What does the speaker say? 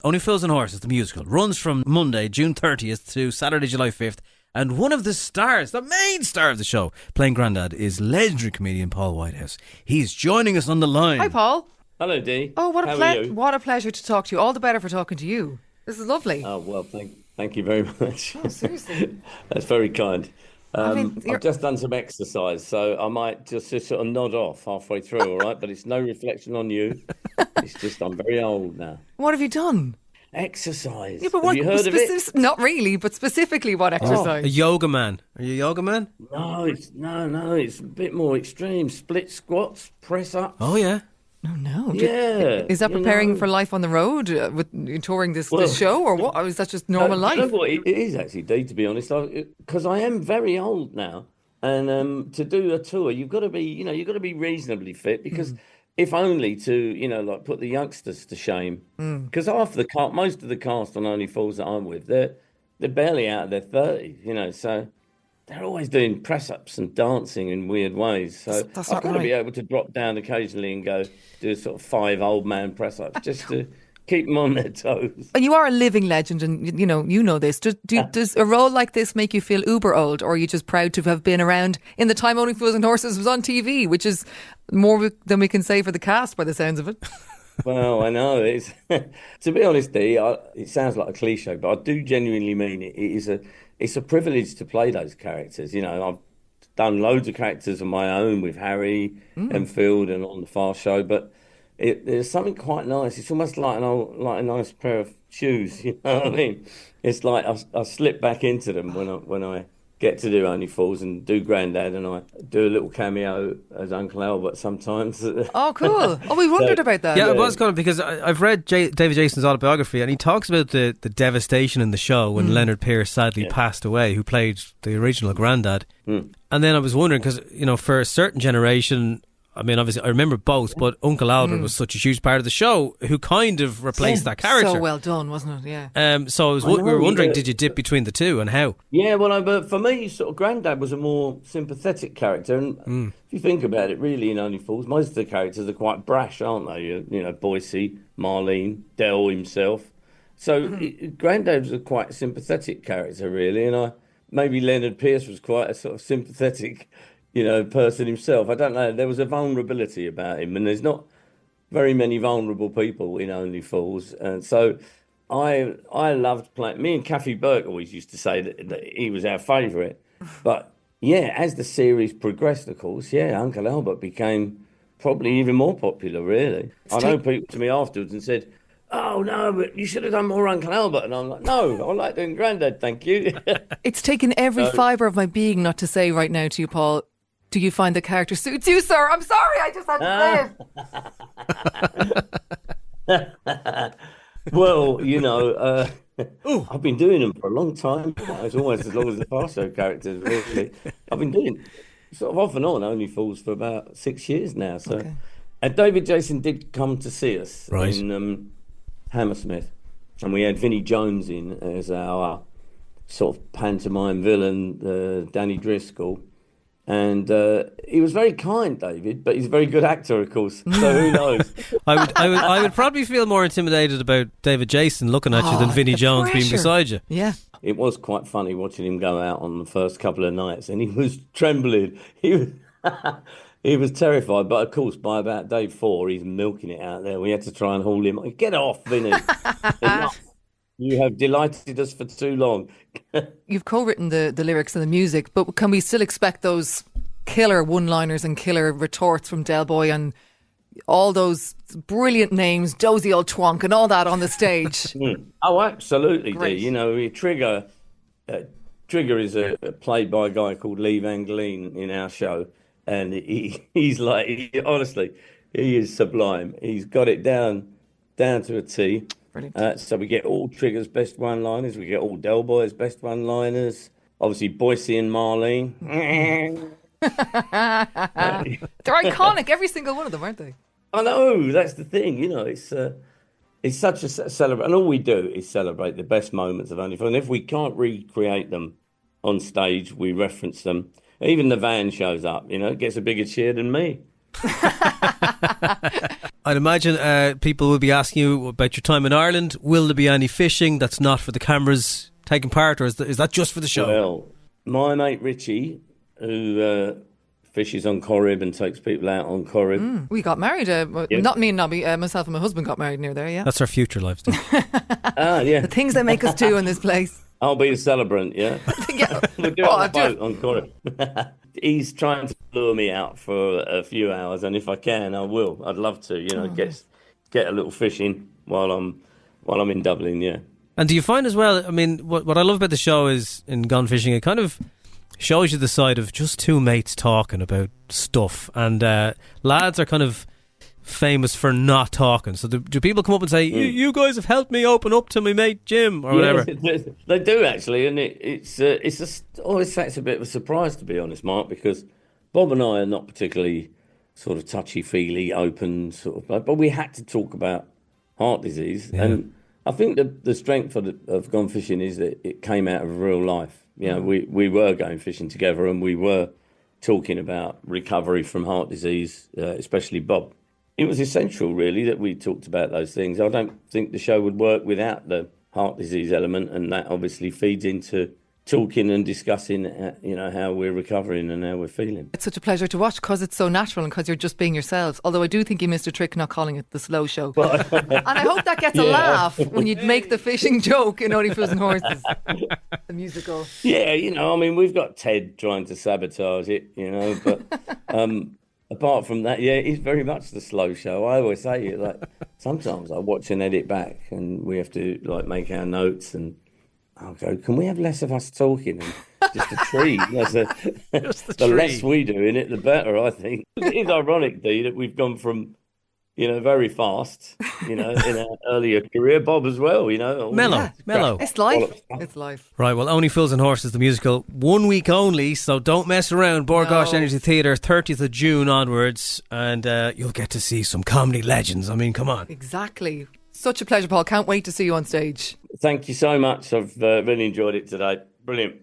Only Fools and Horses, the musical, runs from Monday, June 30th to Saturday, July 5th. And one of the stars, the main star of the show, playing Grandad, is legendary comedian Paul Whitehouse. He's joining us on the line. Hi, Paul. Hello, Dee. Oh, what a pleasure to talk to you. All the better for talking to you. This is lovely. Oh, well, thank you very much. Oh, seriously. That's very kind. I've just done some exercise, so I might just sort of nod off halfway through, all right? But it's no reflection on you. It's just I'm very old now. What have you done? Exercise. Yeah, but have you heard of it? Not really, but specifically what exercise? A yoga man. Are you a yoga man? No, it's a bit more extreme. Split squats, press up. Oh, yeah. Oh, no. Yeah. Is that preparing for life on the road with touring this show, or what? Or is that just normal life? You know what? It is actually, Dee, to be honest, because I am very old now, and to do a tour, you've got to be reasonably fit, because if only to like put the youngsters to shame, because most of the cast on Only Fools that I'm with, they're barely out of their 30s, so. They're always doing press-ups and dancing in weird ways. So I've got to be able to drop down occasionally and go do sort of 5 old man press-ups just to keep them on their toes. And you are a living legend, and you know this. Does a role like this make you feel uber old, or are you just proud to have been around in the time Only Fools and Horses was on TV, which is more than we can say for the cast by the sounds of it? Well, I know. It's to be honest, Dee, it sounds like a cliche, but I do genuinely mean it. It's a privilege to play those characters. I've done loads of characters of my own with Harry Enfield and on the Fast Show, but there's something quite nice. It's almost like a nice pair of shoes. You know what I mean? It's like I slip back into them when I get to do Only Fools and do Grandad, and I do a little cameo as Uncle Albert sometimes. Oh, cool. Oh, we wondered about that. Yeah, I was going to, because I've read David Jason's autobiography, and he talks about the devastation in the show when Leonard Pearce sadly passed away, who played the original Grandad. And then I was wondering, because, for a certain generation, I mean, obviously, I remember both, but Uncle Albert was such a huge part of the show, who kind of replaced that character. So well done, wasn't it? Yeah. So we were wondering, did you dip between the two, and how? Yeah, well, but for me, sort of Grandad was a more sympathetic character, and if you think about it, really, in Only Fools, most of the characters are quite brash, aren't they? Boycie, Marlene, Del himself. So Grandad was a quite sympathetic character, really, and maybe Leonard Pearce was quite a sort of sympathetic person himself. I don't know. There was a vulnerability about him, and there's not very many vulnerable people in Only Fools. And so I loved playing. Me and Kathy Burke always used to say that he was our favourite. But yeah, as the series progressed, of course, Uncle Albert became probably even more popular, really. I know people to me afterwards and said, "Oh, no, but you should have done more Uncle Albert." And I'm like, no, I like doing Grandad, thank you. It's taken every fibre of my being not to say right now to you, Paul, do you find the character suits you, sir? I'm sorry, I just had to say it. Well, I've been doing them for a long time. It's almost as long as the Fast Show characters, really. I've been doing sort of off and on Only Fools for about 6 years now. So, and David Jason did come to see us in Hammersmith, and we had Vinnie Jones in as our sort of pantomime villain, Danny Driscoll. And he was very kind, David, but he's a very good actor, of course. So who knows? I would probably feel more intimidated about David Jason looking at you than Vinnie Jones being beside you. Yeah. It was quite funny watching him go out on the first couple of nights, and he was trembling. He was terrified. But of course, by about day 4, he's milking it out there. We had to try and haul him. Get off, Vinnie. Enough. You have delighted us for too long. You've co-written the lyrics and the music, but can we still expect those killer one-liners and killer retorts from Del Boy and all those brilliant names, Dozy Old Twonk and all that on the stage? Oh, absolutely, Great. Dee. Trigger is played by a guy called Lee Van Gleen in our show, and he's like, honestly, he is sublime. He's got it down to a T. So we get all Trigger's best one-liners. We get all Del Boy's best one-liners. Obviously, Boycie and Marlene. They're iconic, every single one of them, aren't they? I know, that's the thing. It's such a celebration. And all we do is celebrate the best moments of Only Fools. And if we can't recreate them on stage, we reference them. Even the van shows up, gets a bigger cheer than me. I'd imagine people will be asking you about your time in Ireland. Will there be any fishing that's not for the cameras taking part, or is that just for the show? Well, my mate Richie, who fishes on Corrib and takes people out on Corrib. We got married, not me and Nobby, myself and my husband got married near there, yeah. That's our future lifestyle. Yeah. The things they make us do in this place. I'll be the celebrant, yeah. Yeah. We'll do it on the boat on Corrib. He's trying to lure me out for a few hours, and if I can, I will. I'd love to, get a little fishing while I'm in Dublin, yeah. And do you find as well, I mean, what I love about the show is, in Gone Fishing, it kind of shows you the side of just two mates talking about stuff. And lads are kind of famous for not talking. So do people come up and say, you guys have helped me open up to my mate Jim, or whatever? They do, actually. And it's always a bit of a surprise, to be honest, Mark, because Bob and I are not particularly sort of touchy-feely, open sort of, but we had to talk about heart disease. Yeah. And I think the strength of Gone Fishing is that it came out of real life. You know, we were going fishing together, and we were talking about recovery from heart disease, especially Bob. It was essential, really, that we talked about those things. I don't think the show would work without the heart disease element, and that obviously feeds into talking and discussing, how we're recovering and how we're feeling. It's such a pleasure to watch because it's so natural and because you're just being yourselves. Although I do think you missed a trick not calling it the slow show. And I hope that gets a laugh when you make the fishing joke in Only Fools and Horses, the musical. Yeah, we've got Ted trying to sabotage it, but apart from that, it's very much the slow show. I always say it, like, sometimes I watch and edit back and we have to make our notes, and I'll go, can we have less of us talking and just a tree? The less we do in it, the better, I think. It is ironic, Dee, that we've gone from, very fast, in our earlier career. Bob as well, Mellow. It's life. It's life. Right, well, Only Fools and Horses, the musical, 1 week only, so don't mess around. Bord Gáis Energy Theatre, 30th of June onwards, and you'll get to see some comedy legends. I mean, come on. Exactly. Such a pleasure, Paul. Can't wait to see you on stage. Thank you so much. I've really enjoyed it today. Brilliant.